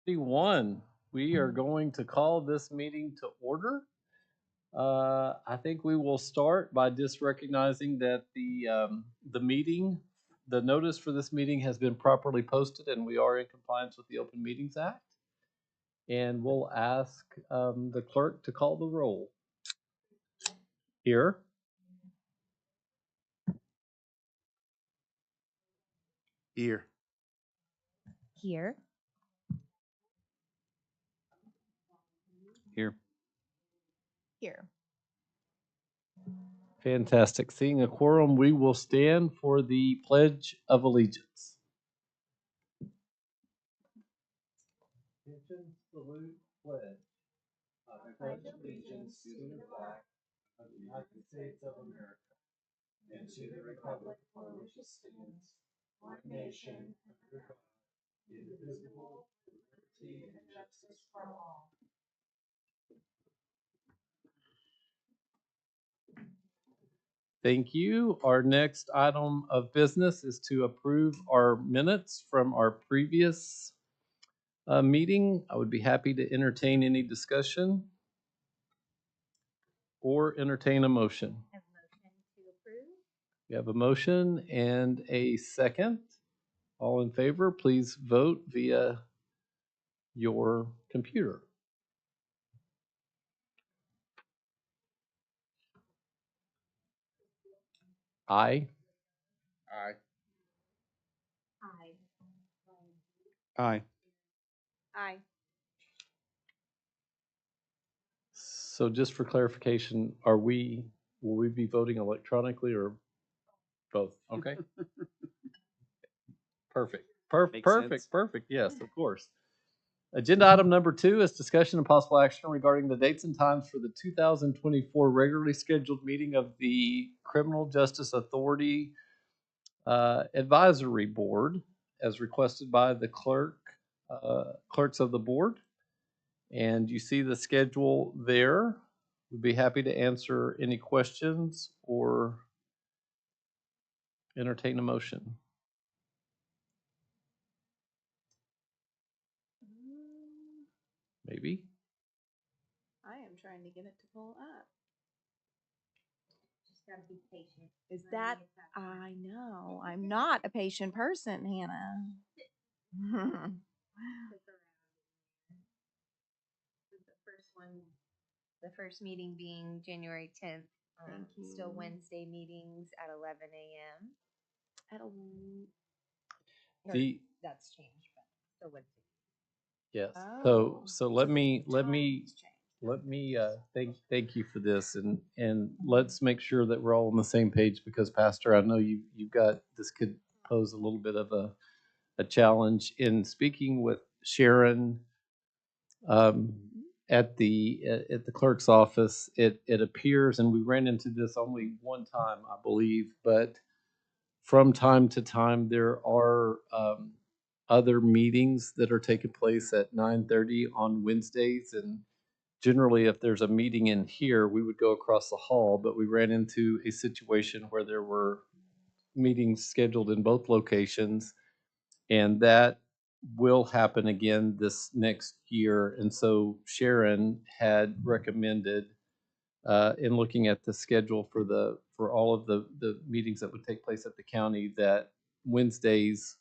One, we are going to call this meeting to order. I think we will start by just recognizing that the notice for this meeting has been properly posted and we are in compliance with the Open Meetings Act. And we'll ask the clerk to call the roll. Here. Here. Here. Here. Here. Fantastic. Seeing a quorum, we will stand for the Pledge of Allegiance. Attention, salute, pledge. I pledge allegiance to the flag of the United States of America and to the republic for which it stands, one nation, under God, indivisible, with liberty and justice for all. Thank you. Our next item of business is to approve our minutes from our previous meeting. I would be happy to entertain any discussion or entertain a motion. Have a motion to approve. We have a motion and a second. All in favor, please vote via your computer. Aye. Aye. Aye. Aye. Aye. So just for clarification, will we be voting electronically or both? Okay. Perfect. Makes Perfect. sense. Perfect. Yes, of course. Agenda item number 2 is discussion and possible action regarding the dates and times for the 2024 regularly scheduled meeting of the Criminal Justice Authority Advisory Board as requested by the clerks of the board. And you see the schedule there. We'd be happy to answer any questions or entertain a motion. Maybe. I am trying to get it to pull up. Just gotta be patient. Is that, I know, I'm not a patient person, Hannah. The first meeting being January 10th. Thank Still you. Wednesday meetings at 11 a.m. At a, The That's changed, but still Wednesday. yes. Oh. So let me the time has changed. thank you for this and let's make sure that we're all on the same page because Pastor, I know you've got this could pose a little bit of a challenge in speaking with Sharon um, at the clerk's office. It appears, and we ran into this only one time, I believe, but from time to time there are other meetings that are taking place at 9:30 on Wednesdays, and generally if there's a meeting in here, we would go across the hall, but we ran into a situation where there were meetings scheduled in both locations, and that will happen again this next year. And so Sharon had recommended, in looking at the schedule for all of the meetings that would take place at the county, that Wednesdays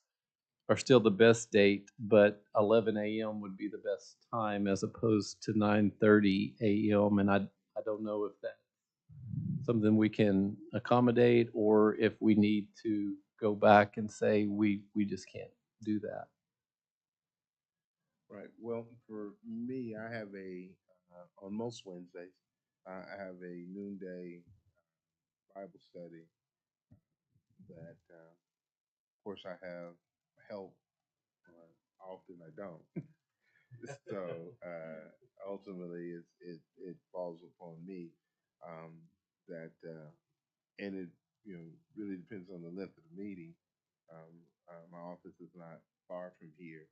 are still the best date, but 11 a.m. would be the best time as opposed to 9:30 a.m. And I don't know if that's something we can accommodate or if we need to go back and say we just can't do that. Right. Well, for me, I have on most Wednesdays, I have a noonday Bible study that, of course, I have help. Often I don't. So ultimately, it falls upon me um, that, and it really depends on the length of the meeting. Um, my office is not far from here,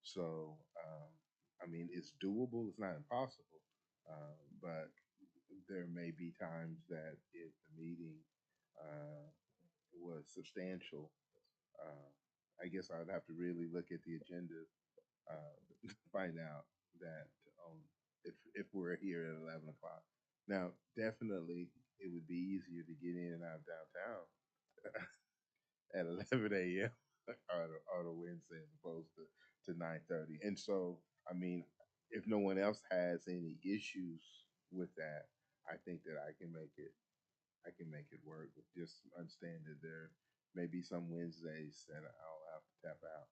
so I mean it's doable. It's not impossible, but there may be times that if the meeting uh, was substantial, I guess I'd have to really look at the agenda find out that if we're here at 11 o'clock. Now, definitely, it would be easier to get in and out of downtown at 11 a.m. on a Wednesday as opposed to 9:30. And so, I mean, if no one else has any issues with that, I think that I can make it. I can make it work. But just understand that there may be some Wednesdays that I'll have to tap out.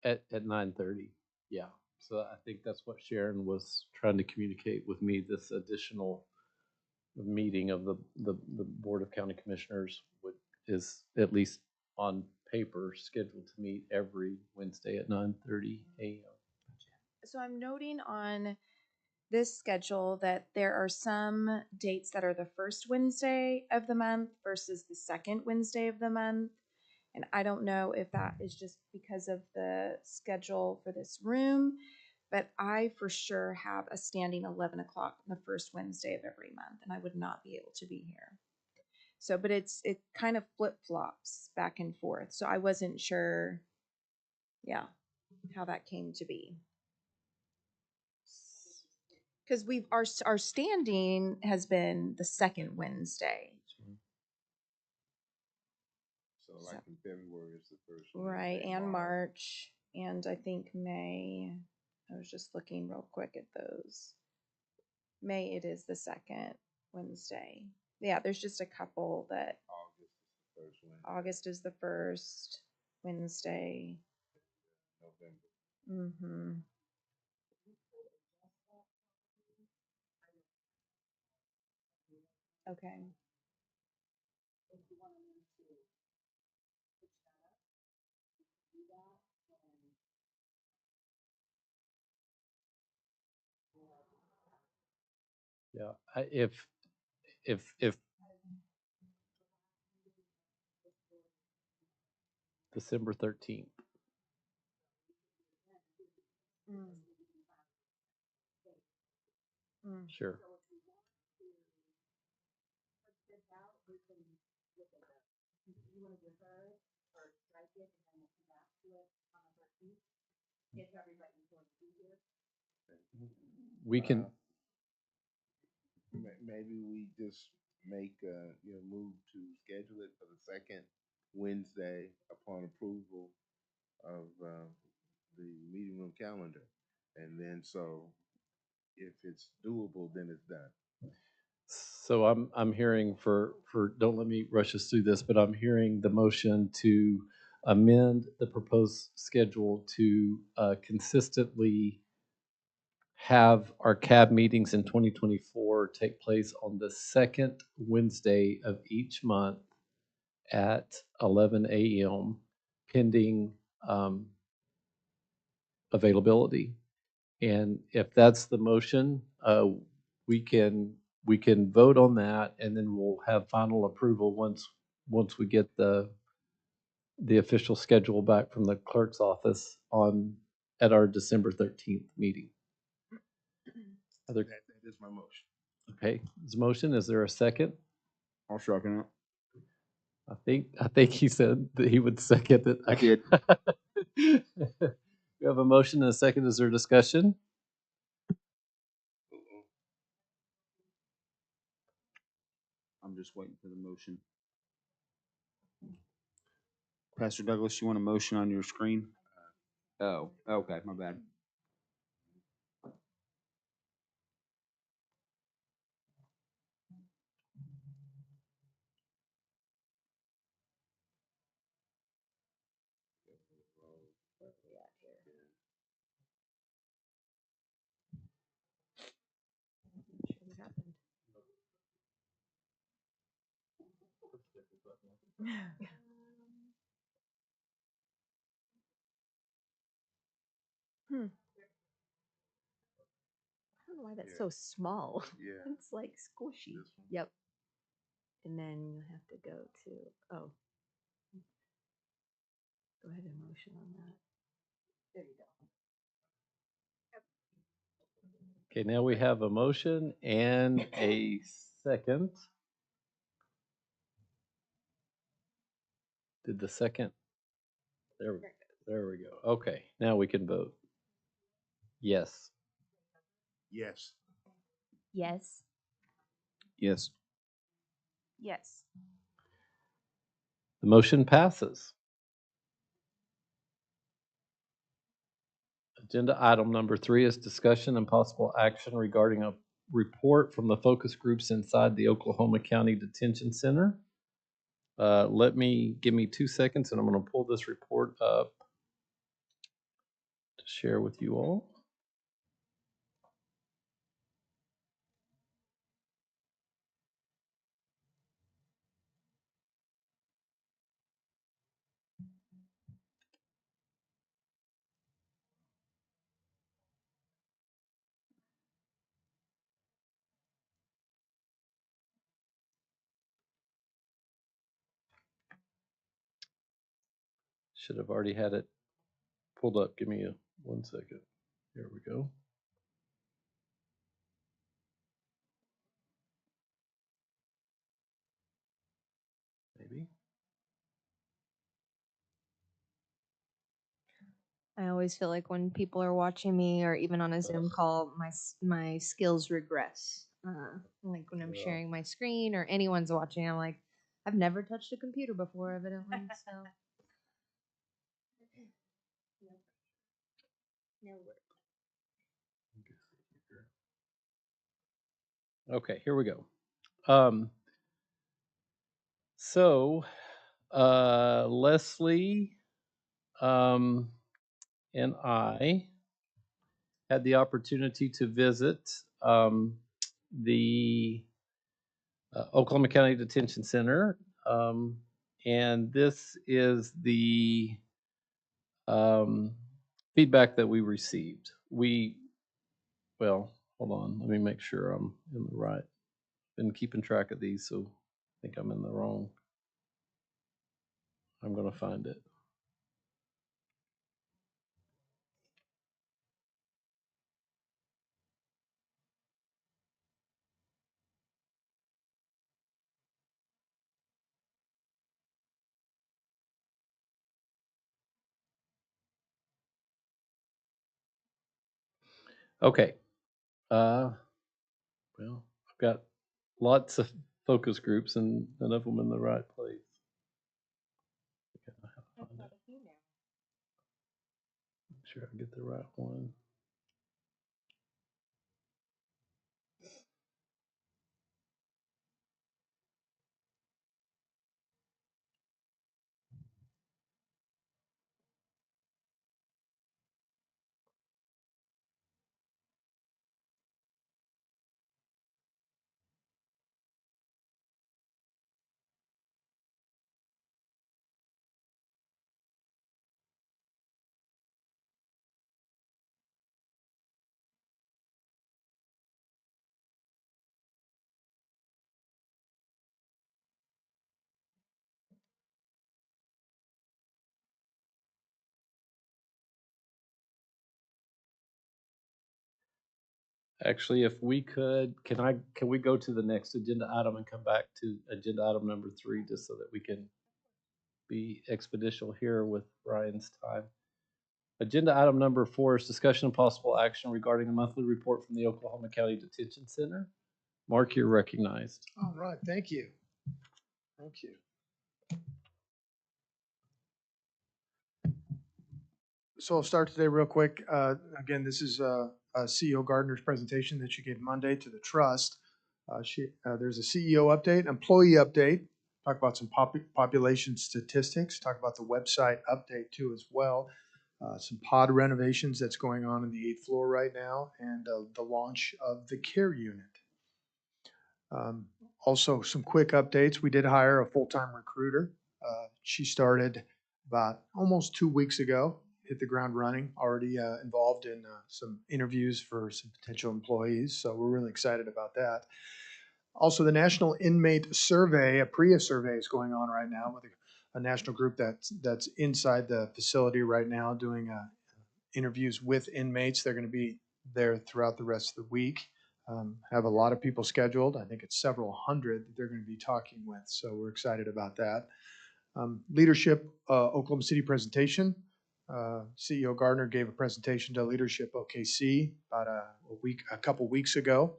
At 9:30. Yeah. So I think that's what Sharon was trying to communicate with me, this additional meeting of the Board of County Commissioners is at least on paper scheduled to meet every Wednesday at 9:30 a.m. So I'm noting on this schedule that there are some dates that are the first Wednesday of the month versus the second Wednesday of the month. And I don't know if that is just because of the schedule for this room, but I for sure have a standing 11 o'clock on the first Wednesday of every month, and I would not be able to be here. So, but it kind of flip flops back and forth. So I wasn't sure, yeah, how that came to be. Because our standing has been the second Wednesday. So, like in February is the first Right, Wednesday, and March, and I think May. I was just looking real quick at those. May, it is the second Wednesday. Yeah, there's just a couple that August is the first Wednesday. August is the first Wednesday. November. Mm-hmm. Okay. Yeah. If December 13th. Mm. Mm. Sure. We can, Maybe we just make move to schedule it for the second Wednesday upon approval of the meeting room calendar, and then so if it's doable, then it's done. so I'm hearing don't let me rush us through this, but I'm hearing the motion to amend the proposed schedule to consistently have our CAB meetings in 2024 take place on the second Wednesday of each month at 11 a.m. pending availability. And if that's the motion, we can vote on that, and then we'll have final approval once we get the official schedule back from the clerk's office at our December 13th meeting. Other, That is my motion. okay, there's a motion. Is there a second? I'll second it. I think he said that he would second it. I did. We have a motion and a second. Is there discussion? I'm just waiting for the motion. Pastor Douglas, you want a motion on your screen? Oh, okay, my bad. What happened? Hmm. I don't know why that's Yeah. so small. Yeah. It's like squishy. This one. Yep. And then you have to go to, oh, motion on that. There you go. Okay, now we have a motion and a second. Did the second? There we go. Okay, now we can vote. Yes. Yes. Yes. Yes. Yes. The motion passes. Agenda item number 3 is discussion and possible action regarding a report from the focus groups inside the Oklahoma County Detention Center. Give me 2 seconds and I'm going to pull this report up to share with you all. Should have already had it pulled up. Give me 1 second. Here we go. Maybe. I always feel like when people are watching me or even on a Zoom call, my skills regress. Like when I'm Yeah. sharing my screen or anyone's watching, I'm like, I've never touched a computer before, evidently. So. Okay, here we go. So, Leslie and I had the opportunity to visit the Oklahoma County Detention Center, and this is the feedback that we received. Well, hold on, let me make sure I'm in the right. Been keeping track of these, so I think I'm in the wrong. I'm going to find it. Okay. Well, I've got lots of focus groups and none of them in the right place. Okay, I have to find it. Make sure I get the right one. Actually, if we could, can we go to the next agenda item and come back to agenda item number 3 just so that we can be expeditious here with Ryan's time. Agenda item number 4 is discussion and possible action regarding the monthly report from the Oklahoma County Detention Center. Mark, you're recognized. All right, thank you. Thank you. So I'll start today real quick. Again, this is CEO Gardner's presentation that she gave Monday to the trust. There's a CEO update, employee update, talk about some population statistics, talk about the website update too as well. Some pod renovations that's going on in the 8th floor right now, and the launch of the care unit. Also, some quick updates. We did hire a full-time recruiter. She started about almost 2 weeks ago, hit the ground running, already involved in some interviews for some potential employees. So we're really excited about that. Also, the National Inmate Survey, a PRIA survey is going on right now with a national group that's inside the facility right now doing interviews with inmates. They're going to be there throughout the rest of the week. Have a lot of people scheduled. I think it's several hundred that they're going to be talking with. So we're excited about that. Leadership Oklahoma City presentation. CEO Gardner gave a presentation to Leadership OKC about a couple weeks ago.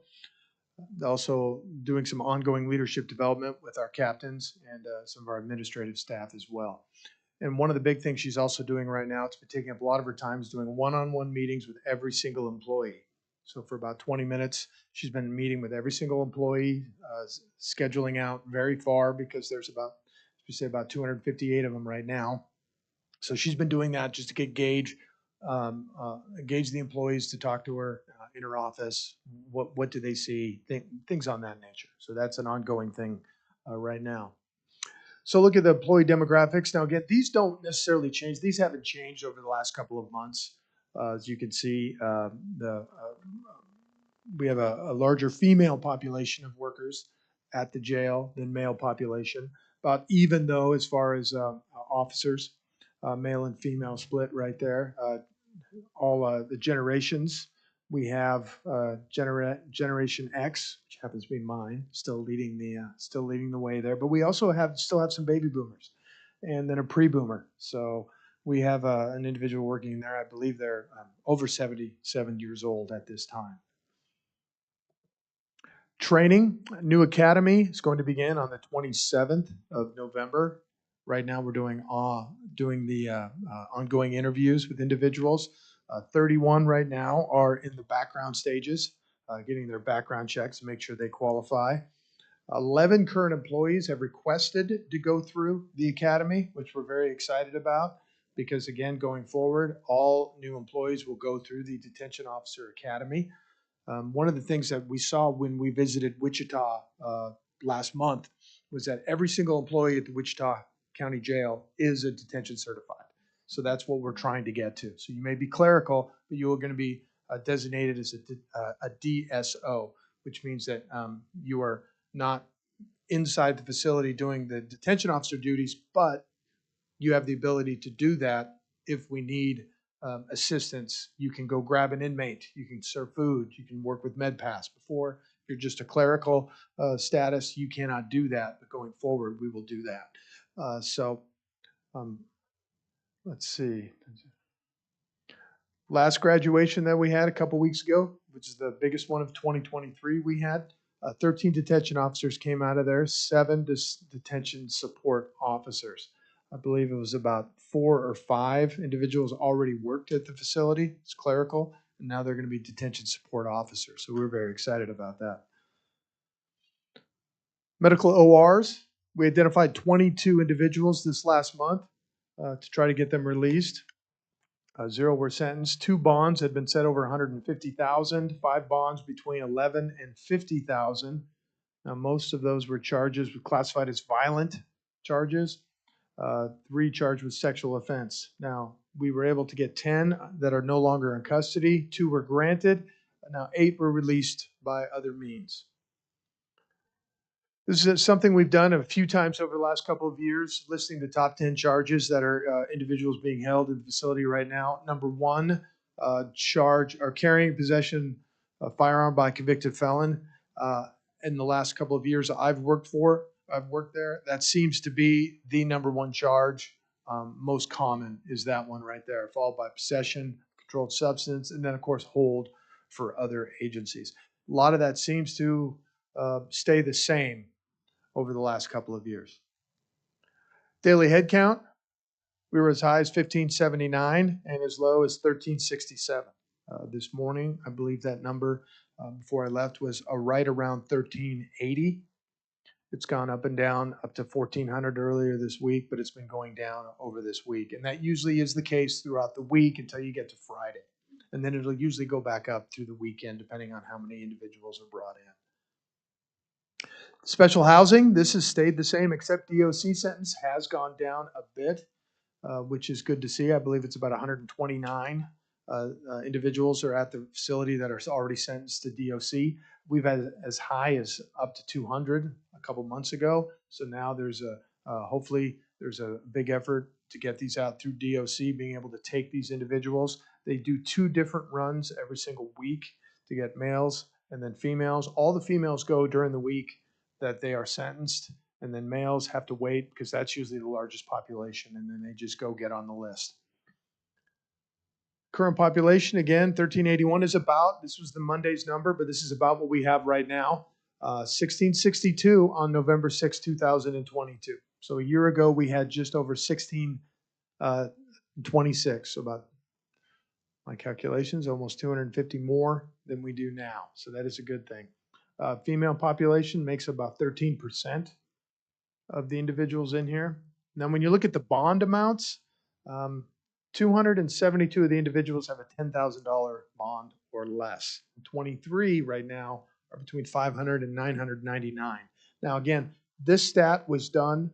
Also doing some ongoing leadership development with our captains and some of our administrative staff as well. And one of the big things she's also doing right now, it's been taking up a lot of her time, is doing one-on-one meetings with every single employee. So for about 20 minutes, she's been meeting with every single employee, scheduling out very far because there's about 258 of them right now. So she's been doing that just to gauge the employees, to talk to her in her office. What do they see? Things on that nature. So that's an ongoing thing right now. So look at the employee demographics. Now again, these don't necessarily change. These haven't changed over the last couple of months. As you can see, we have a larger female population of workers at the jail than male population. About even though as far as officers, male and female split right there. All the generations. We have Generation X, which happens to be mine, still leading the way there. But we also still have some baby boomers, and then a pre-boomer. So we have an individual working there. I believe they're over 77 years old at this time. Training, new academy is going to begin on the 27th of November. Right now, we're doing the ongoing interviews with individuals. 31 right now are in the background stages, getting their background checks to make sure they qualify. 11 current employees have requested to go through the academy, which we're very excited about because, again, going forward, all new employees will go through the Detention Officer Academy. One of the things that we saw when we visited Wichita last month was that every single employee at the Wichita County Jail is a detention certified. So that's what we're trying to get to. So you may be clerical, but you are going to be designated as a DSO, which means that you are not inside the facility doing the detention officer duties, but you have the ability to do that if we need assistance. You can go grab an inmate, you can serve food, you can work with MedPass. Before, if you're just a clerical status, you cannot do that, but going forward, we will do that. Let's see. Last graduation that we had a couple weeks ago, which is the biggest one of 2023 we had, 13 detention officers came out of there, 7 detention support officers. I believe it was about 4 or 5 individuals already worked at the facility. It's clerical, and now they're going to be detention support officers. So we're very excited about that. Medical ORs, we identified 22 individuals this last month to try to get them released. 0 were sentenced. 2 bonds had been set over 150,000. 5 bonds between 11 and 50,000. Now, most of those were charges classified as violent charges. 3 charged with sexual offense. Now, we were able to get 10 that are no longer in custody. 2 were granted. Now, 8 were released by other means. This is something we've done a few times over the last couple of years, listing the top 10 charges that are individuals being held in the facility right now. Number 1, charge or carrying possession of firearm by a convicted felon. In the last couple of years I've worked there. That seems to be the number 1 charge. Most common is that one right there, followed by possession, controlled substance, and then of course hold for other agencies. A lot of that seems to stay the same over the last couple of years. Daily head count, we were as high as 1579 and as low as 1367. This morning, I believe that number before I left was right around 1380. It's gone up and down up to 1400 earlier this week, but it's been going down over this week. And that usually is the case throughout the week until you get to Friday. And then it'll usually go back up through the weekend depending on how many individuals are brought in. Special housing, this has stayed the same, except DOC sentence has gone down a bit, which is good to see. I believe it's about 129 individuals are at the facility that are already sentenced to DOC. We've had as high as up to 200 a couple months ago. So now hopefully There's a big effort to get these out through DOC, being able to take these individuals. They do 2 different runs every single week to get males and then females. All the females go during the week that they are sentenced, and then males have to wait because that's usually the largest population, and then they just go get on the list. Current population, again, 1381 is about, this was the Monday's number, but this is about what we have right now. 1662 on November 6, 2022. So a year ago, we had just over 1626, so about, my calculations, almost 250 more than we do now. So that is a good thing. Female population makes about 13% of the individuals in here. Now, when you look at the bond amounts, 272 of the individuals have a $10,000 bond or less. 23 right now are between 500 and 999. Now, again, this stat was done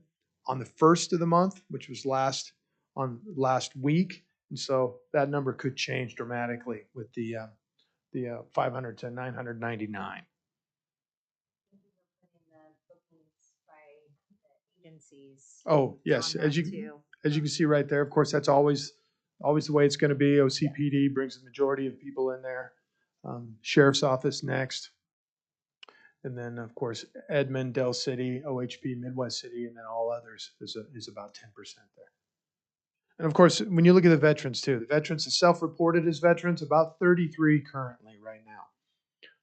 on the first of the month, which was last week, and so that number could change dramatically with the 500 to 999. Agencies. Oh, yes, on as that you too. can see right there, of course, that's always the way it's going to be. OCPD brings the majority of people in there. Sheriff's Office next. And then, of course, Edmond, Del City, OHP, Midwest City, and then all others is about 10% there. And of course, when you look at the veterans too, the veterans, the self-reported as veterans, about 33 currently right now.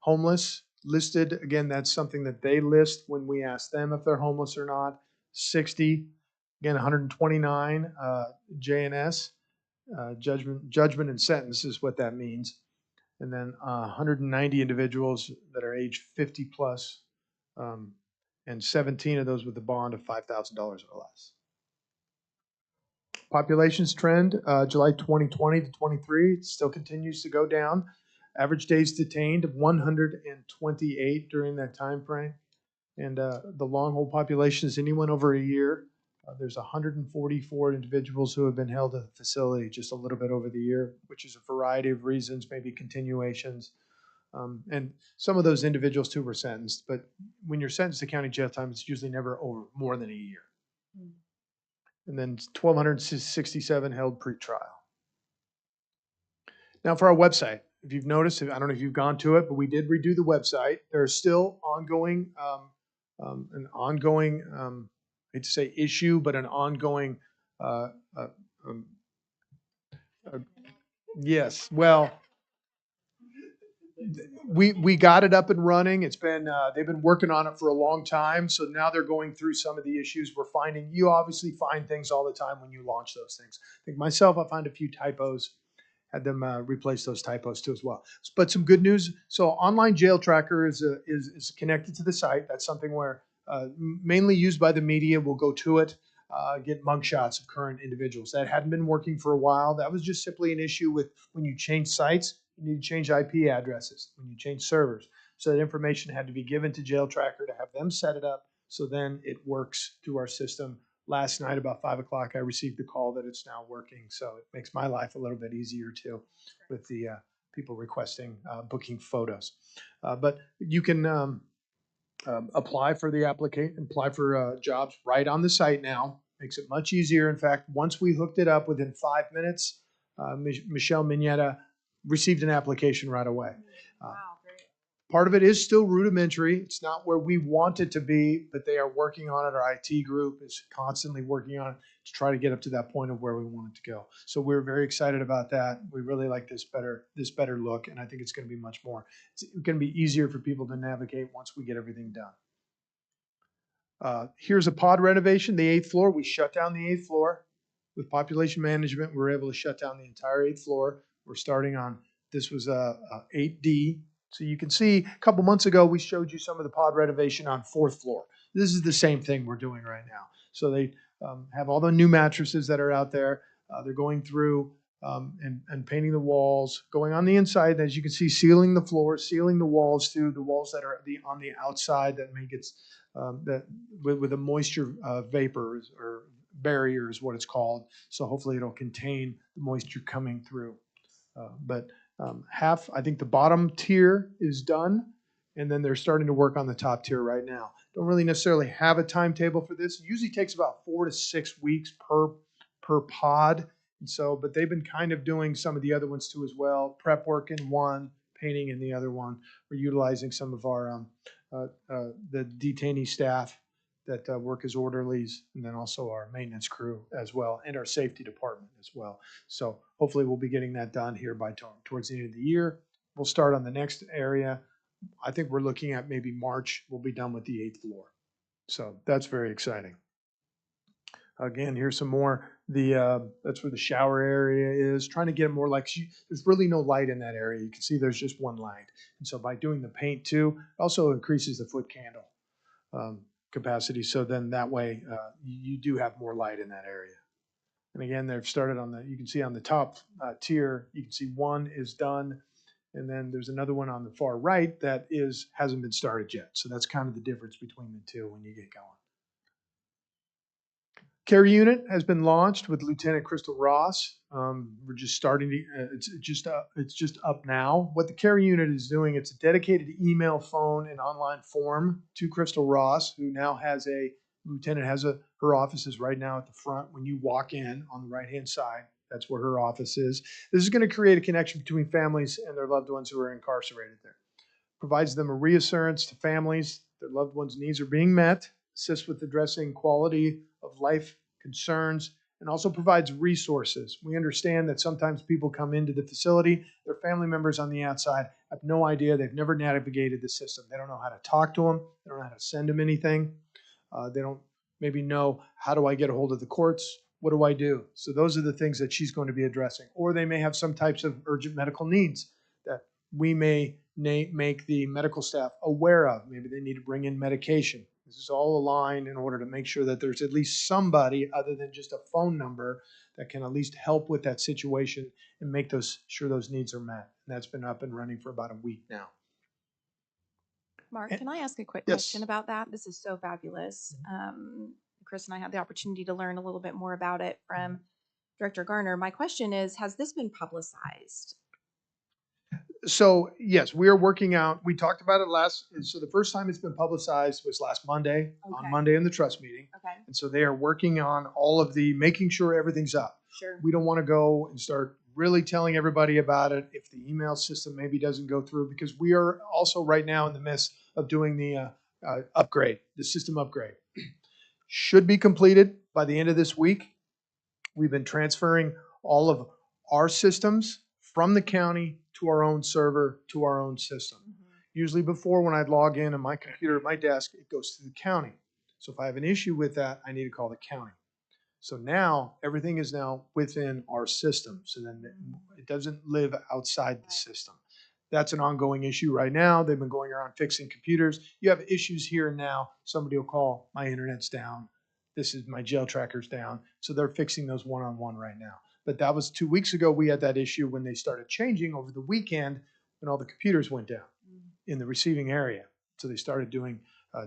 Homeless, listed, again, that's something that they list when we ask them if they're homeless or not. 60, again, 129 JNS, judgment and sentence is what that means. And then 190 individuals that are age 50 plus, and 17 of those with a bond of $5,000 or less. Populations trend, July 2020 to 23, it still continues to go down. Average days detained of 128 during that time frame. And the long hold population is anyone over a year. There's 144 individuals who have been held at the facility just a little bit over the year, which is a variety of reasons, maybe continuations. And some of those individuals too were sentenced, but when you're sentenced to county jail time, it's usually never over more than a year. And then 1,267 held pretrial. Now for our website, if you've noticed, I don't know if you've gone to it, but we did redo the website. There's still ongoing, I hate to say issue, but an ongoing, yes, well, we got it up and running. It's been they've been working on it for a long time, so now they're going through some of the issues we're finding. You obviously find things all the time when you launch those things. I think myself, I find a few typos. Had them replace those typos too as well. But some good news. So online jail tracker is connected to the site. That's something where mainly used by the media. We'll go to it, get mugshots of current individuals. That hadn't been working for a while. That was just simply an issue with when you change sites, you need to change IP addresses, when you change servers. So that information had to be given to Jail Tracker to have them set it up. So then it works through our system. Last night about 5 o'clock, I received a call that it's now working. So it makes my life a little bit easier too with the people requesting booking photos. But you can apply for the application, apply for jobs right on the site now. Makes it much easier. In fact, once we hooked it up within 5 minutes, Michelle Mineta received an application right away. Wow, great. Part of it is still rudimentary. It's not where we want it to be, but they are working on it. Our IT group is constantly working on it to try to get up to that point of where we want it to go. So we're very excited about that. We really like this better look, and I think it's going to be much more. It's going to be easier for people to navigate once we get everything done. Here's a pod renovation, the 8th floor. We shut down the 8th floor. With population management, we were able to shut down the entire 8th floor. We're starting on, this was 8D. So you can see a couple months ago, we showed you some of the pod renovation on 4th floor. This is the same thing we're doing right now. So they have all the new mattresses that are out there. They're going through and painting the walls, going on the inside. As you can see, sealing the floors, sealing the walls too, the walls that are on the outside that make it, that with a moisture vapor or barrier is what it's called. So hopefully it'll contain the moisture coming through. But half, I think the bottom tier is done, And then they're starting to work on the top tier right now. Don't really necessarily have a timetable for this. It usually takes about 4 to 6 weeks per pod. And so, but they've been kind of doing some of the other ones too as well. Prep work in one, painting in the other one. We're utilizing some of our the detainee staff that work as orderlies, and then also our maintenance crew as well, and our safety department as well. So hopefully we'll be getting that done here by towards the end of the year. We'll start on the next area. I think we're looking at maybe March. We'll be done with the 8th floor. So that's very exciting. Again, here's some more. That's where the shower area is. Trying to get it more like, there's really no light in that area. You can see there's just one light. And so by doing the paint too, it also increases the foot candle capacity. So then that way you do have more light in that area. And again, they've started on you can see on the top tier, you can see one is done. And then there's another one on the far right that hasn't been started yet. So that's kind of the difference between the two when you get going. Care unit has been launched with Lieutenant Crystal Ross. We're just starting to, it's just up now. What the care unit is doing, it's a dedicated email, phone, and online form to Crystal Ross, who now has her office is right now at the front. When you walk in on the right-hand side, that's where her office is. This is going to create a connection between families and their loved ones who are incarcerated there. Provides them a reassurance to families their loved ones' needs are being met, assists with addressing quality of life concerns, and also provides resources. We understand that sometimes people come into the facility, their family members on the outside have no idea, they've never navigated the system. They don't know how to talk to them, they don't know how to send them anything. They don't maybe know, how do I get a hold of the courts? What do I do? So those are the things that she's going to be addressing. Or they may have some types of urgent medical needs that we may make the medical staff aware of. Maybe they need to bring in medication. This is all aligned in order to make sure that there's at least somebody other than just a phone number that can at least help with that situation and make sure those needs are met. And that's been up and running for about a week now. Mark, And- can I ask a quick Yes. question about that? This is so fabulous. Chris and I had the opportunity to learn a little bit more about it from Director Garner. My question is, has this been publicized? So yes, we are working out. We talked about it so the first time it's been publicized was last Monday, on Okay. Monday in the trust meeting. Okay, And so they are working on all of making sure everything's up. sure. We don't want to go and start really telling everybody about it if the email system maybe doesn't go through, because we are also right now in the midst of doing the upgrade, the system upgrade. Should be completed by the end of this week. We've been transferring all of our systems from the county to our own server, to our own system. Usually before, when I'd log in on my computer at my desk, it goes to the county. So if I have an issue with that, I need to call the county. So now everything is now within our system. So then it doesn't live outside the system. That's an ongoing issue right now. They've been going around fixing computers. You have issues here and now. Somebody will call, my internet's down. This is my jail tracker's down. So they're fixing those one-on-one right now. But that was 2 weeks ago. We had that issue when they started changing over the weekend when all the computers went down in the receiving area. So they started doing,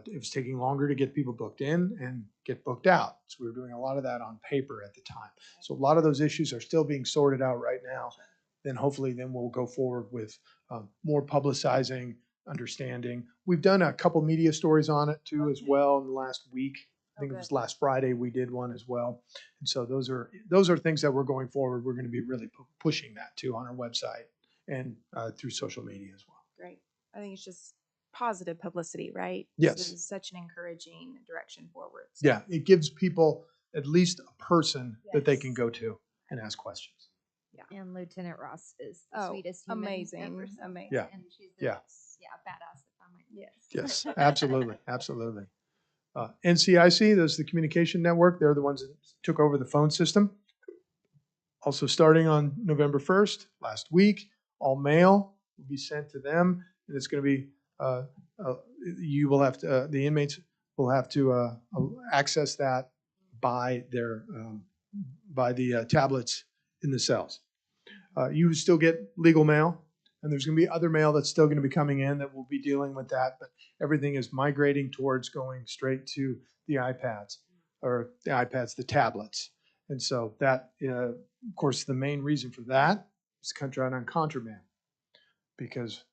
it was taking longer to get people booked in and get booked out. So we were doing a lot of that on paper at the time. So a lot of those issues are still being sorted out right now. Then hopefully we'll go forward with more publicizing, understanding. We've done a couple media stories on it too as well in the last week. I think it was last Friday we did one as well. And so those are things that we're going forward. We're going to be really pushing that too on our website and through social media as well. Great. I think it's just positive publicity, right? Yes. This is such an encouraging direction forward. So Yeah, it gives people at least a person that they can Yes. go to and ask questions. And Lieutenant Ross is the Oh, sweetest human amazing, ever. So- amazing. Yeah. And she's Yeah. badass if I might. Yes. Yes, absolutely, absolutely. NCIC, those are the communication network. They're the ones that took over the phone system. Also starting on November 1st, last week, all mail will be sent to them. And it's going to be, you will have to, the inmates will have to access that by the tablets in the cells. You still get legal mail, and there's going to be other mail that's still going to be coming in that will be dealing with that. But everything is migrating towards going straight to the iPads, the tablets. And so that, of course, the main reason for that is to cut down on contraband, because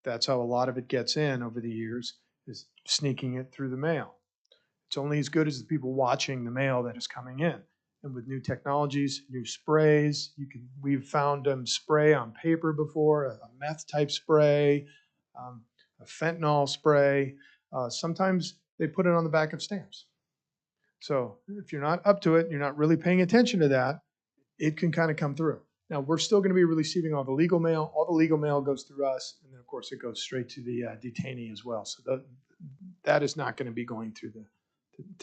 That's how a lot of it gets in over the years, is sneaking it through the mail. It's only as good as the people watching the mail that is coming in. And with new technologies, new sprays, we've found spray on paper before, a meth type spray, a fentanyl spray. Sometimes they put it on the back of stamps. So if you're not up to it, you're not really paying attention to that, it can kind of come through. Now, we're still going to be receiving all the legal mail. All the legal mail goes through us, and then, of course, it goes straight to the detainee as well. So that is not going to be going through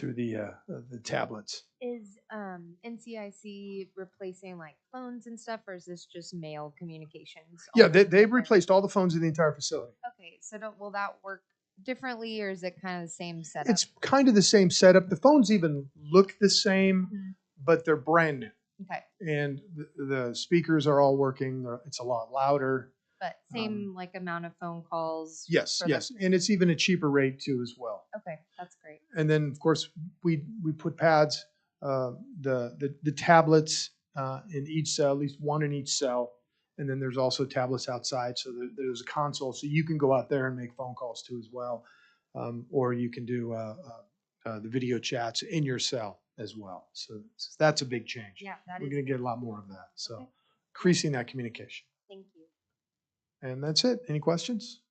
the tablets. Is NCIC replacing like phones and stuff, or is this just mail communications? Yeah, already they've different? replaced all the phones in the entire facility. Okay, so will that work differently, or is it kind of the same setup? It's kind of the same setup. The phones even look the same, Mhm. but they're brand new. Okay, And the speakers are all working. It's a lot louder. but same like amount of phone calls? Yes, for the- yes. And it's even a cheaper rate too as well. Okay, that's great. And then, of course, we put pads, the tablets in each cell, at least one in each cell. And then there's also tablets outside, so there's a console, so you can go out there and make phone calls too as well, or you can do the video chats in your cell as well. So that's a big change. Yeah, that We're is going to good. get a lot more of that. So Okay. increasing that communication, Thank you. and that's it. Any questions?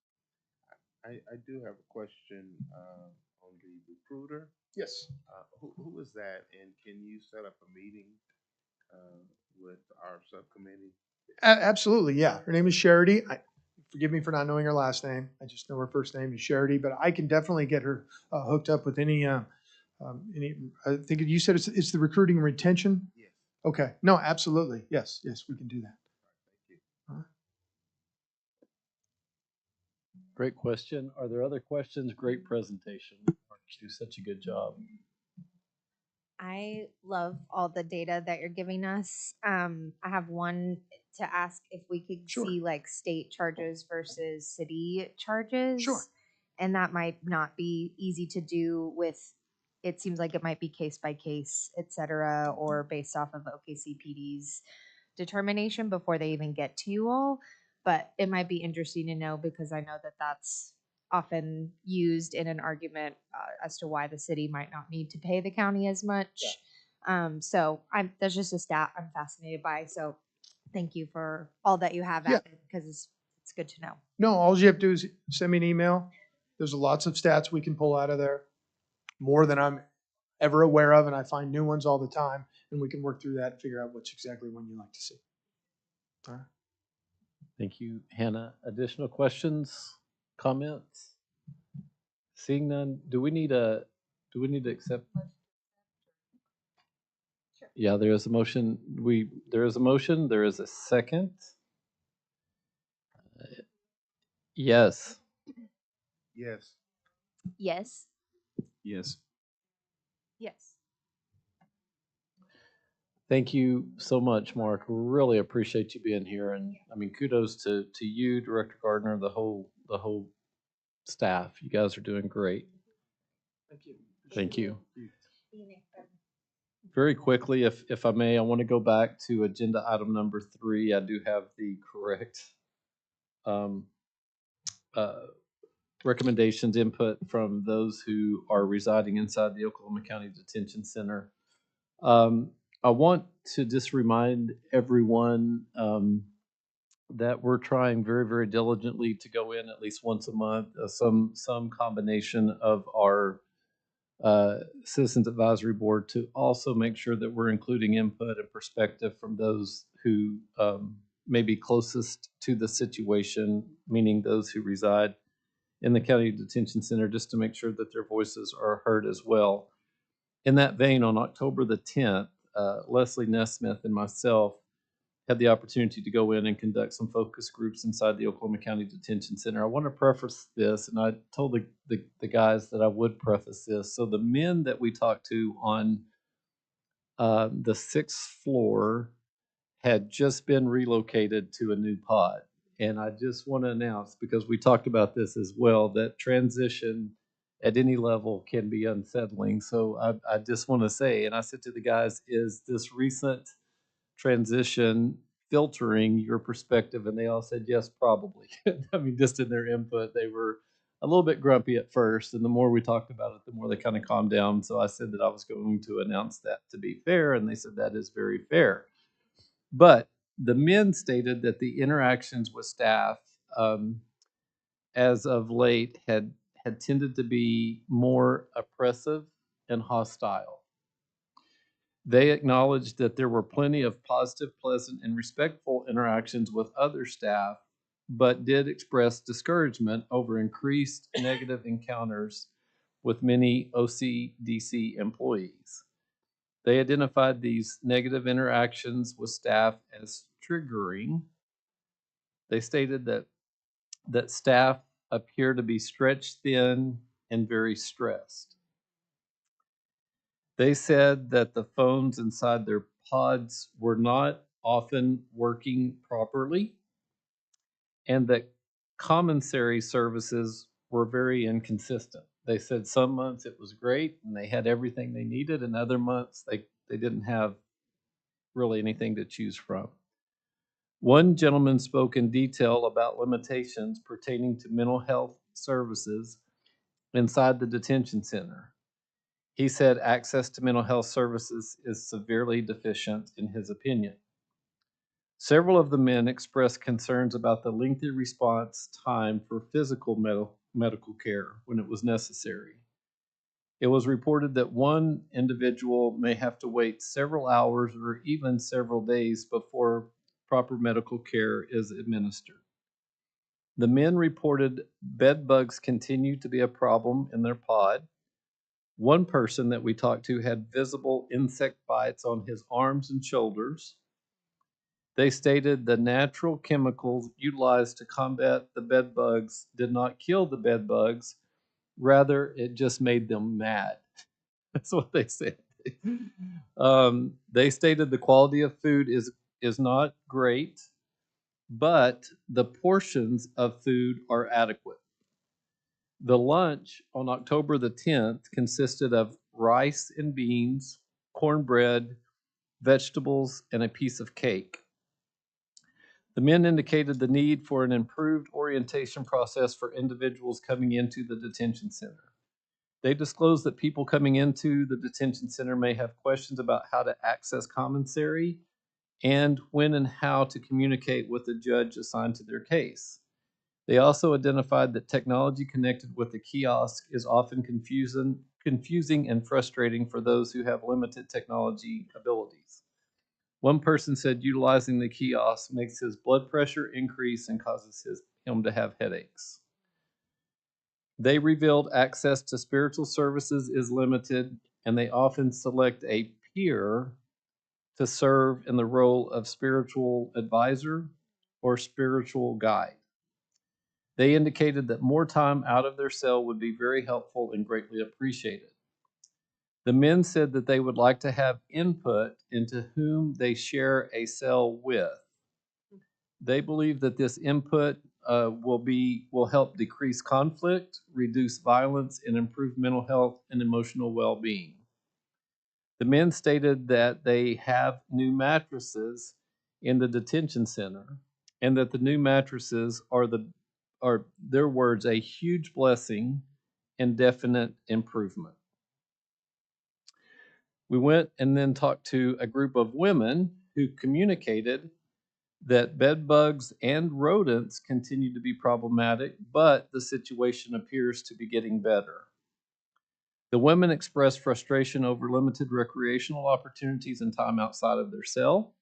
I do have a question on the recruiter. Yes. Who is that, and can you set up a meeting with our subcommittee? Absolutely, yeah. Her name is Charity. Forgive me for not knowing her last name. I just know her first name is Charity, but I can definitely get her hooked up with any. I think you said it's the recruiting and retention. Yes. Okay. No, absolutely. Yes, yes, we can do that. Thank you. Great question. Are there other questions? Great presentation. Mark, you do such a good job. I love all the data that you're giving us. I have one to ask if we could Sure. see like state charges versus city charges. Sure. And that might not be easy to do with, it seems like it might be case by case, et cetera, or based off of OKCPD's determination before they even get to you all. But it might be interesting to know because I know that that's often used in an argument as to why the city might not need to pay the county as much. So that's just a stat I'm fascinated by. So thank you for all that you have Yeah. added because it's good to know. No, all you have to do is send me an email. There's lots of stats we can pull out of there, more than I'm ever aware of, and I find new ones all the time, and we can work through that and figure out which exactly one you like to see. All right. Thank you, Hannah. Additional questions, comments? Seeing none, do we need to accept? Sure. Yeah, there is a motion. There is a motion. There is a second. Yes. Yes. Yes. Yes. Yes. Thank you so much, Mark. Really appreciate you being here. And I mean, kudos to you, Director Gardner, the whole staff. You guys are doing great. Thank you. Thank you. Very quickly, if I may, I want to go back to agenda item number 3. I do have the correct recommendations, input from those who are residing inside the Oklahoma County Detention Center. I want to just remind everyone that we're trying very, very diligently to go in at least once a month, some combination of our Citizens Advisory Board to also make sure that we're including input and perspective from those who may be closest to the situation, meaning those who reside in the county detention center, just to make sure that their voices are heard as well. In that vein, on October the 10th, Leslie Nesmith and myself had the opportunity to go in and conduct some focus groups inside the Oklahoma County Detention Center. I want to preface this, and I told the guys that I would preface this. So the men that we talked to on the 6th floor had just been relocated to a new pod. And I just want to announce, because we talked about this as well, that transition at any level can be unsettling. So I just want to say, and I said to the guys, is this recent transition filtering your perspective? And they all said, yes, probably. I mean, just in their input, they were a little bit grumpy at first. And the more we talked about it, the more they kind of calmed down. So I said that I was going to announce that to be fair. And they said that is very fair. But the men stated that the interactions with staff, as of late, had tended to be more oppressive and hostile. They acknowledged that there were plenty of positive, pleasant, and respectful interactions with other staff, but did express discouragement over increased negative encounters with many OCDC employees. They identified these negative interactions with staff as triggering. They stated that staff appear to be stretched thin and very stressed. They said that the phones inside their pods were not often working properly and that commissary services were very inconsistent. They said some months it was great and they had everything they needed, and other months they didn't have really anything to choose from. One gentleman spoke in detail about limitations pertaining to mental health services inside the detention center. He said access to mental health services is severely deficient in his opinion. Several of the men expressed concerns about the lengthy response time for physical medical care when it was necessary. It was reported that one individual may have to wait several hours or even several days before proper medical care is administered. The men reported bed bugs continue to be a problem in their pod. One person that we talked to had visible insect bites on his arms and shoulders. They stated the natural chemicals utilized to combat the bed bugs did not kill the bed bugs, rather, it just made them mad. That's what they said. They stated the quality of food is not great, but the portions of food are adequate. The lunch on October the 10th consisted of rice and beans, cornbread, vegetables, and a piece of cake. The men indicated the need for an improved orientation process for individuals coming into the detention center. They disclosed that people coming into the detention center may have questions about how to access commissary and when and how to communicate with the judge assigned to their case. They also identified that technology connected with the kiosk is often confusing and frustrating for those who have limited technology abilities. One person said utilizing the kiosk makes his blood pressure increase and causes him to have headaches. They revealed access to spiritual services is limited, and they often select a peer to serve in the role of spiritual advisor or spiritual guide. They indicated that more time out of their cell would be very helpful and greatly appreciated. The men said that they would like to have input into whom they share a cell with. They believe that this input will help decrease conflict, reduce violence, and improve mental health and emotional well-being. The men stated that they have new mattresses in the detention center, and that the new mattresses are their words, a huge blessing and definite improvement. We went and then talked to a group of women who communicated that bed bugs and rodents continue to be problematic, but the situation appears to be getting better. The women expressed frustration over limited recreational opportunities and time outside of their cell.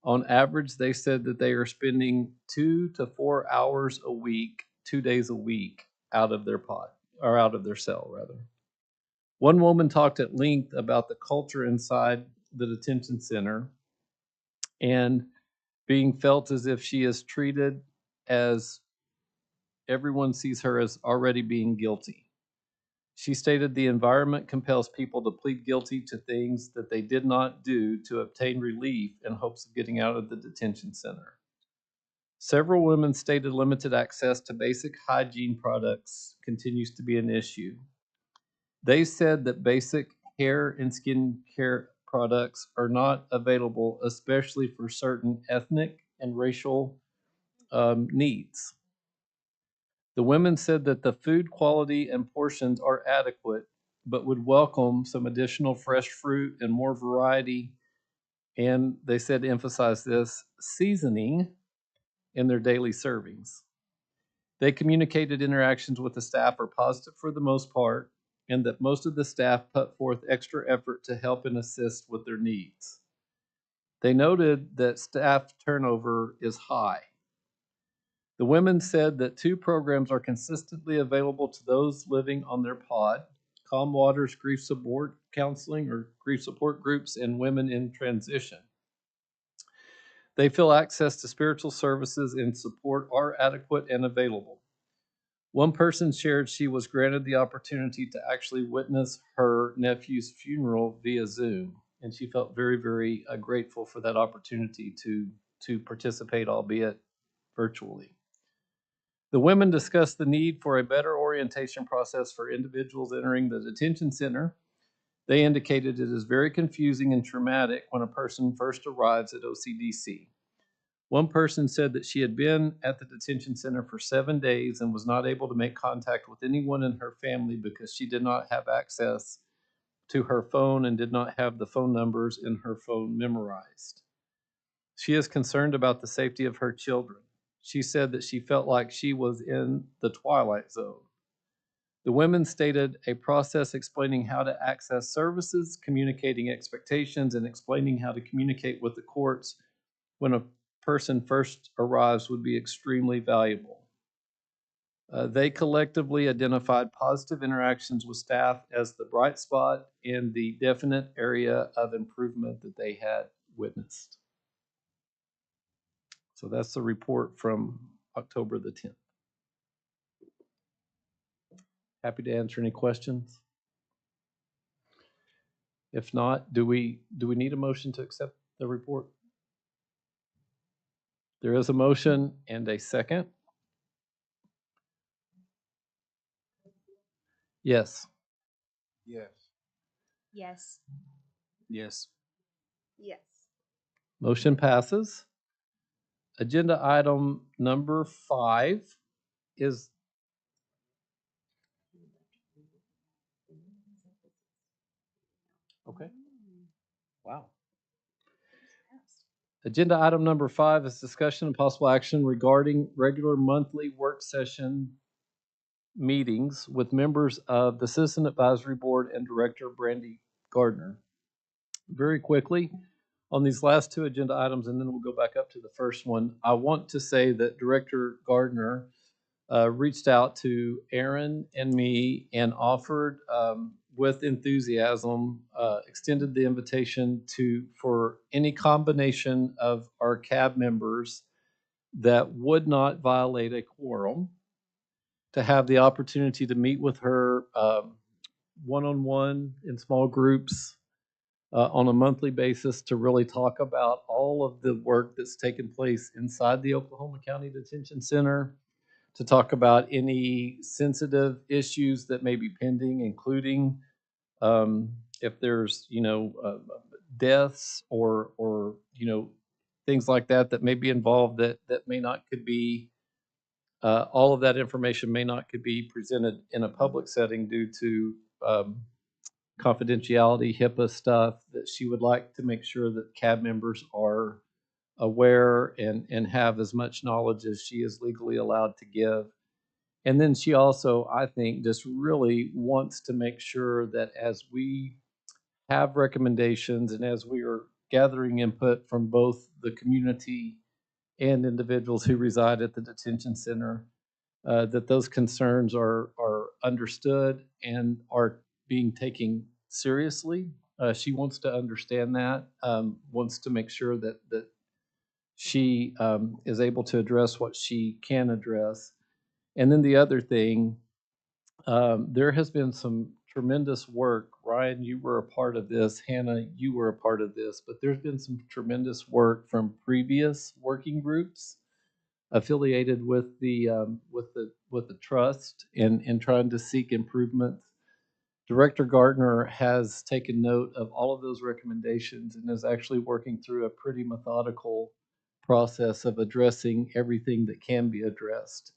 On average, they said that they are spending 2 to 4 hours a week, 2 days a week, out of their pod, or out of their cell, rather. One woman talked at length about the culture inside the detention center and being felt as if she is treated as everyone sees her as already being guilty. She stated the environment compels people to plead guilty to things that they did not do to obtain relief in hopes of getting out of the detention center. Several women stated limited access to basic hygiene products continues to be an issue. They said that basic hair and skin care products are not available, especially for certain ethnic and racial needs. The women said that the food quality and portions are adequate, but would welcome some additional fresh fruit and more variety. And they said to emphasize this seasoning in their daily servings. They communicated interactions with the staff are positive for the most part, and that most of the staff put forth extra effort to help and assist with their needs. They noted that staff turnover is high. The women said that 2 programs are consistently available to those living on their pod, Calm Waters Grief Support Counseling or Grief Support Groups and Women in Transition. They feel access to spiritual services and support are adequate and available. One person shared she was granted the opportunity to actually witness her nephew's funeral via Zoom, and she felt very, very grateful for that opportunity to participate, albeit virtually. The women discussed the need for a better orientation process for individuals entering the detention center. They indicated it is very confusing and traumatic when a person first arrives at OCDC. One person said that she had been at the detention center for 7 days and was not able to make contact with anyone in her family because she did not have access to her phone and did not have the phone numbers in her phone memorized. She is concerned about the safety of her children. She said that she felt like she was in the twilight zone. The women stated a process explaining how to access services, communicating expectations, and explaining how to communicate with the courts when a person first arrives would be extremely valuable. They collectively identified positive interactions with staff as the bright spot and the definite area of improvement that they had witnessed. So that's the report from October the 10th. Happy to answer any questions. If not, do we need a motion to accept the report? There is a motion and a second. Yes. Yes. Yes. Yes. Yes. Motion passes. Agenda item number 5 is okay. Wow. Agenda item number 5 is discussion and possible action regarding regular monthly work session meetings with members of the Citizen Advisory Board and Director Brandy Gardner. Very quickly, on these last 2 agenda items, and then we'll go back up to the first one, I want to say that Director Gardner reached out to Aaron and me and offered with enthusiasm, extended the invitation for any combination of our CAB members that would not violate a quorum to have the opportunity to meet with her one-on-one in small groups on a monthly basis to really talk about all of the work that's taken place inside the Oklahoma County Detention Center, to talk about any sensitive issues that may be pending, including if there's, deaths or things like that may be involved that may not could be, all of that information may not could be presented in a public setting due to confidentiality, HIPAA stuff, that she would like to make sure that CAB members are aware and have as much knowledge as she is legally allowed to give. And then she also, I think, just really wants to make sure that as we have recommendations and as we are gathering input from both the community and individuals who reside at the detention center, that those concerns are understood and are being taken seriously. She wants to understand that, wants to make sure that she is able to address what she can address. And then the other thing, there has been some tremendous work. Ryan, you were a part of this. Hannah, you were a part of this. But there's been some tremendous work from previous working groups affiliated with the trust in trying to seek improvements. Director Gardner has taken note of all of those recommendations and is actually working through a pretty methodical process of addressing everything that can be addressed.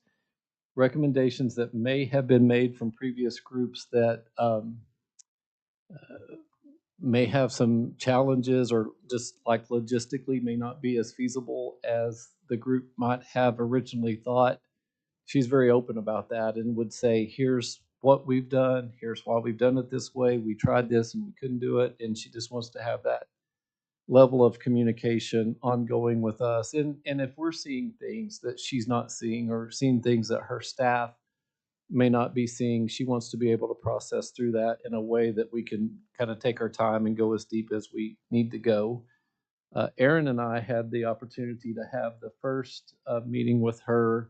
Recommendations that may have been made from previous groups that may have some challenges or just like logistically may not be as feasible as the group might have originally thought. She's very open about that and would say, here's what we've done, here's why we've done it this way, we tried this and we couldn't do it, and she just wants to have that level of communication ongoing with us. And if we're seeing things that she's not seeing or seeing things that her staff may not be seeing, she wants to be able to process through that in a way that we can kind of take our time and go as deep as we need to go. Aaron and I had the opportunity to have the first meeting with her,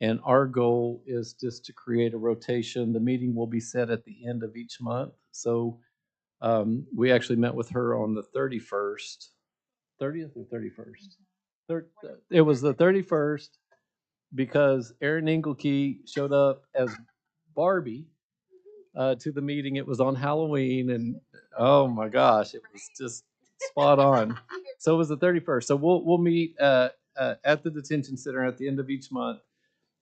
and our goal is just to create a rotation. The meeting will be set at the end of each month. So we actually met with her on the 31st, 30th or 31st? It was the 31st because Aaron Engelkey showed up as Barbie to the meeting. It was on Halloween, and oh my gosh, it was just spot on. So it was the 31st. So we'll meet at the detention center at the end of each month.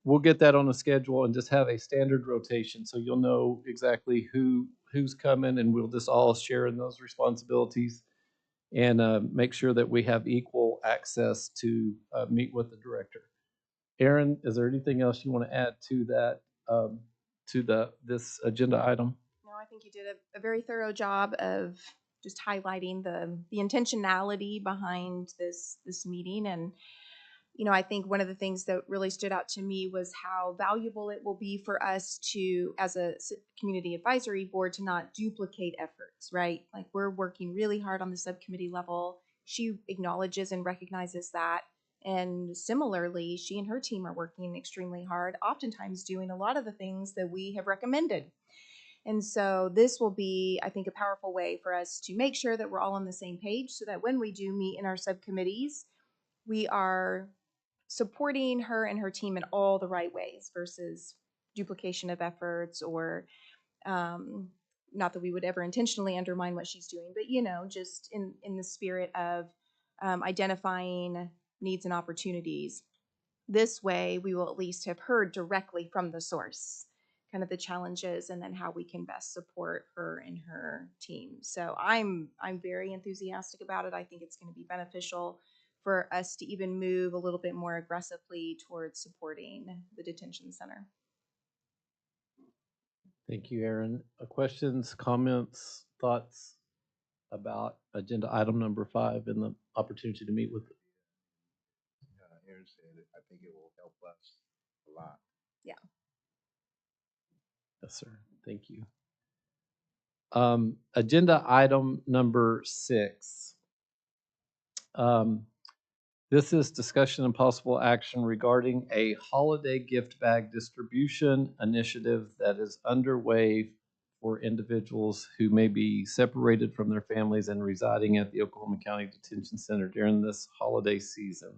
We'll get that on a schedule and just have a standard rotation, so you'll know exactly who's coming, and we'll just all share in those responsibilities and make sure that we have equal access to meet with the director. Aaron, is there anything else you want to add to that, this agenda item? No, I think you did a very thorough job of just highlighting the intentionality behind this meeting. And I think one of the things that really stood out to me was how valuable it will be for us to, as a community advisory board, to not duplicate efforts, right? Like, we're working really hard on the subcommittee level. She acknowledges and recognizes that. And similarly, she and her team are working extremely hard, oftentimes doing a lot of the things that we have recommended. And so this will be, I think, a powerful way for us to make sure that we're all on the same page so that when we do meet in our subcommittees, we are supporting her and her team in all the right ways versus duplication of efforts or not that we would ever intentionally undermine what she's doing, but just in the spirit of identifying needs and opportunities. This way, we will at least have heard directly from the source kind of the challenges and then how we can best support her and her team. So I'm very enthusiastic about it. I think it's going to be beneficial for us to even move a little bit more aggressively towards supporting the detention center. Thank you, Aaron. Questions, comments, thoughts about agenda item number 5 and the opportunity to meet with? Aaron said it. I think it will help us a lot. Yeah. Yes, sir. Thank you. Agenda item number 6. This is discussion and possible action regarding a holiday gift bag distribution initiative that is underway for individuals who may be separated from their families and residing at the Oklahoma County Detention Center during this holiday season.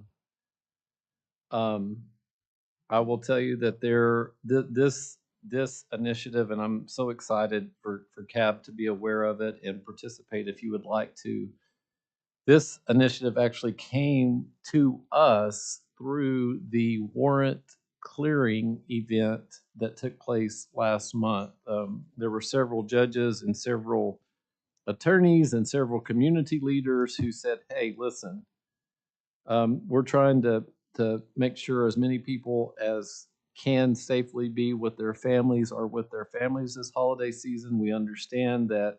I will tell you that this initiative, and I'm so excited for CAB to be aware of it and participate if you would like to. This initiative actually came to us through the warrant clearing event that took place last month. There were several judges and several attorneys and several community leaders who said, hey, listen, we're trying to make sure as many people as can safely be with their families are with their families this holiday season. We understand that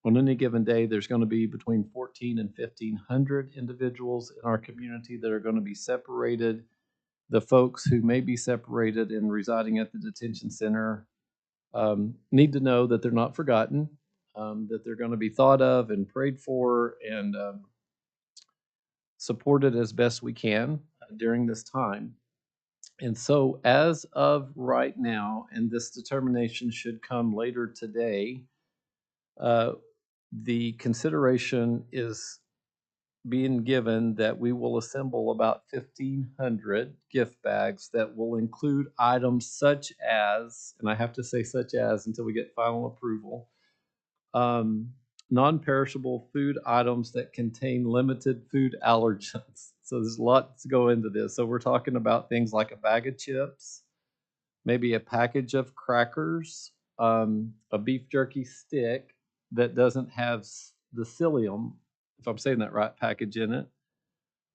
on any given day, there's going to be between 14 and 1,500 individuals in our community that are going to be separated. The folks who may be separated and residing at the detention center need to know that they're not forgotten, that they're going to be thought of and prayed for and supported as best we can during this time. And so as of right now, and this determination should come later today, the consideration is being given that we will assemble about 1,500 gift bags that will include items such as, and I have to say such as until we get final approval, um, non-perishable food items that contain limited food allergens. So there's a lot to go into this. So we're talking about things like a bag of chips, maybe a package of crackers, a beef jerky stick that doesn't have the psyllium, if I'm saying that right, package in it,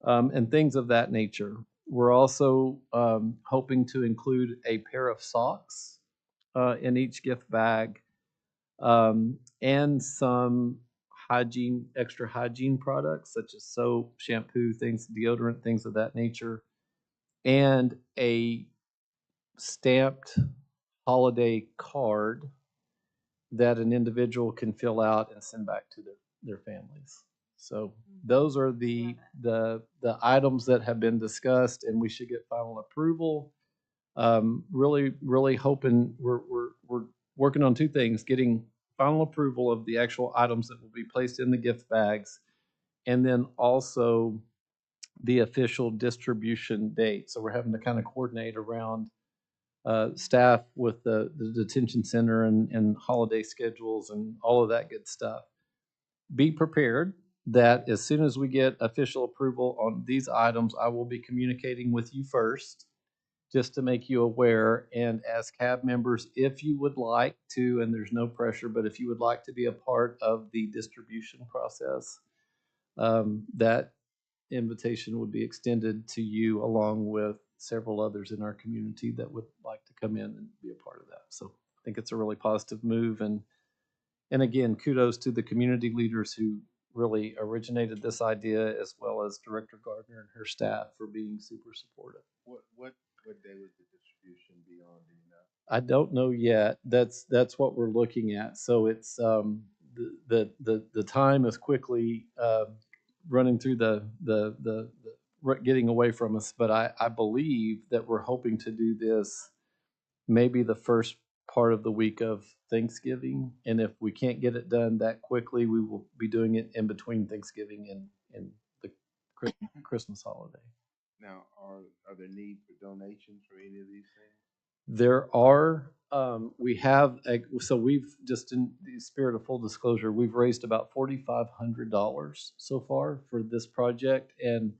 and things of that nature. We're also hoping to include a pair of socks in each gift bag, and some extra hygiene products such as soap, shampoo, things, deodorant, things of that nature, and a stamped holiday card that an individual can fill out and send back to their families. So those are the items that have been discussed, and we should get final approval. Really hoping we're working on two things: getting final approval of the actual items that will be placed in the gift bags, and then also the official distribution date. So we're having to kind of coordinate around staff with the detention center and holiday schedules and all of that good stuff. Be prepared that as soon as we get official approval on these items, I will be communicating with you first, just to make you aware. And as CAB members, if you would like to, and there's no pressure, but if you would like to be a part of the distribution process, that invitation would be extended to you along with several others in our community that would like to come in and be a part of that. So I think it's a really positive move. And again, kudos to the community leaders who really originated this idea, as well as Director Gardner and her staff for being super supportive. What day would the distribution be on, do you know? I don't know yet. That's what we're looking at. So it's the time is quickly running through getting away from us. But I believe that we're hoping to do this maybe the first part of the week of Thanksgiving. And if we can't get it done that quickly, we will be doing it in between Thanksgiving and the Christmas holiday. Now, are there need for donations for any of these things? There are, so we've just, in the spirit of full disclosure, we've raised about $4,500 so far for this project. And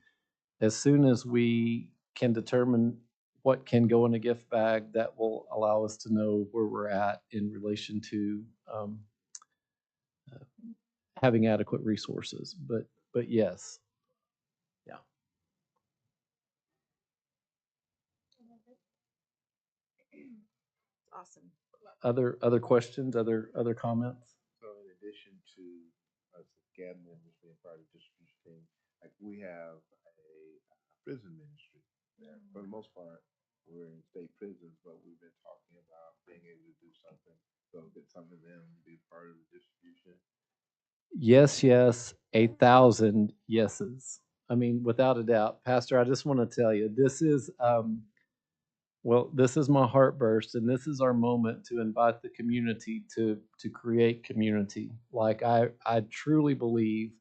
as soon as we can determine what can go in a gift bag, that will allow us to know where we're at in relation to having adequate resources. But yes, yeah. Awesome. Other questions, other comments? So in addition to us as CAB members being part of the distribution team, like we have a prison ministry that for the most part, we're in state prisons, but we've been talking about being able to do something. So get some of them to be part of the distribution. Yes, 1,000 yeses. I mean, without a doubt. Pastor, I just want to tell you, this is, this is my heartburst, and this is our moment to invite the community to create community. Like, I truly believe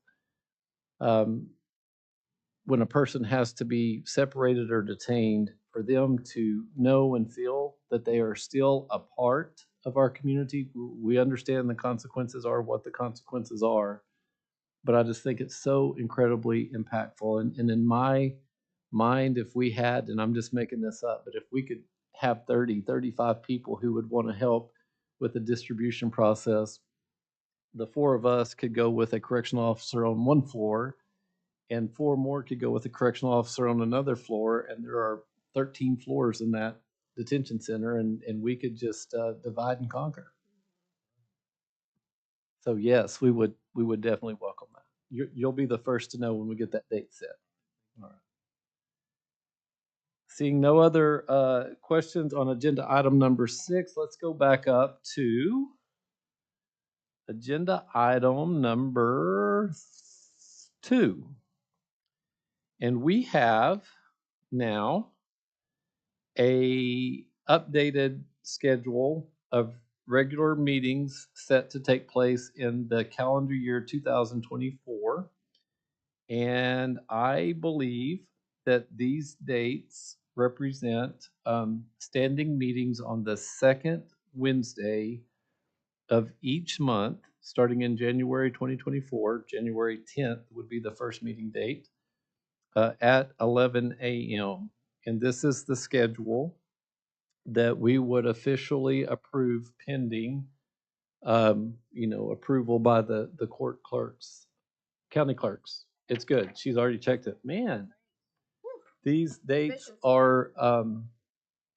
when a person has to be separated or detained, for them to know and feel that they are still a part of our community. We understand the consequences are what the consequences are, but I just think it's so incredibly impactful. And in my mind, if we had, and I'm just making this up, but if we could have 30, 35 people who would want to help with the distribution process, the four of us could go with a correctional officer on one floor, and four more could go with a correctional officer on another floor, and there are 13 floors in that detention center, and we could just divide and conquer. So yes, we would definitely welcome that. You'll be the first to know when we get that date set. All right. Seeing no other questions on agenda item number 6, let's go back up to agenda item number 2. And we have now a updated schedule of regular meetings set to take place in the calendar year 2024. And I believe that these dates represent standing meetings on the second Wednesday of each month, starting in January 2024. January 10th would be the first meeting date at 11 a.m. And this is the schedule that we would officially approve pending, approval by the court clerks, county clerks. It's good. She's already checked it. Man, these dates are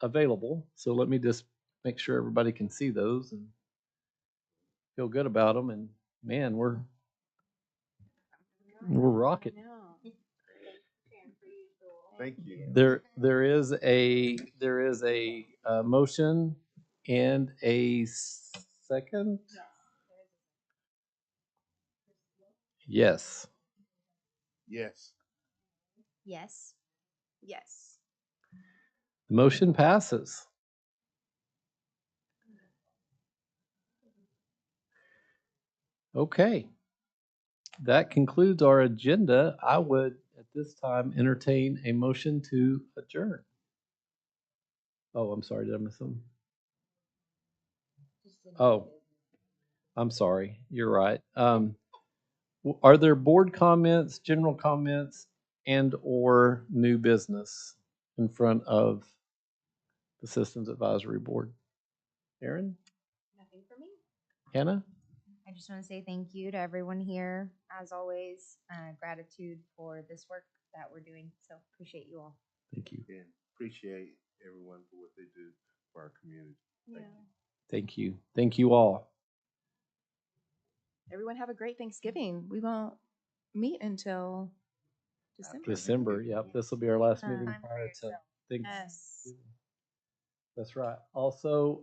available. So let me just make sure everybody can see those and feel good about them. And man, we're rocking. Thank you. There is a motion and a second. Yes. Yes. Yes. Yes. The motion passes. Okay. That concludes our agenda. I would at this time entertain a motion to adjourn. Oh, I'm sorry. Did I miss them? Oh, I'm sorry. You're right. Are there board comments, general comments, and or new business in front of the Systems Advisory Board? Aaron? Nothing for me. Hannah? I just want to say thank you to everyone here. As always, gratitude for this work that we're doing. So appreciate you all. Thank you. And appreciate everyone for what they do for our community. Yeah. Thank you. Thank you all. Everyone have a great Thanksgiving. We won't meet until December. December, yep. This will be our last meeting Time prior to Thanksgiving. Yes. That's right. Also,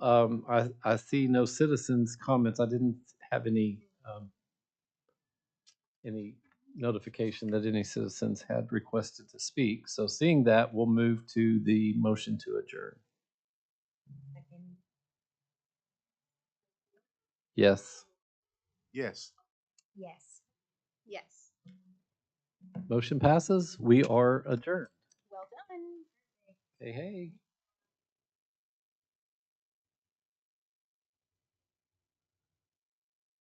I see no citizens' comments. I didn't have any notification that any citizens had requested to speak. So seeing that, we'll move to the motion to adjourn. Yes. Yes. Yes. Yes. Motion passes. We are adjourned. Well done. Hey, hey.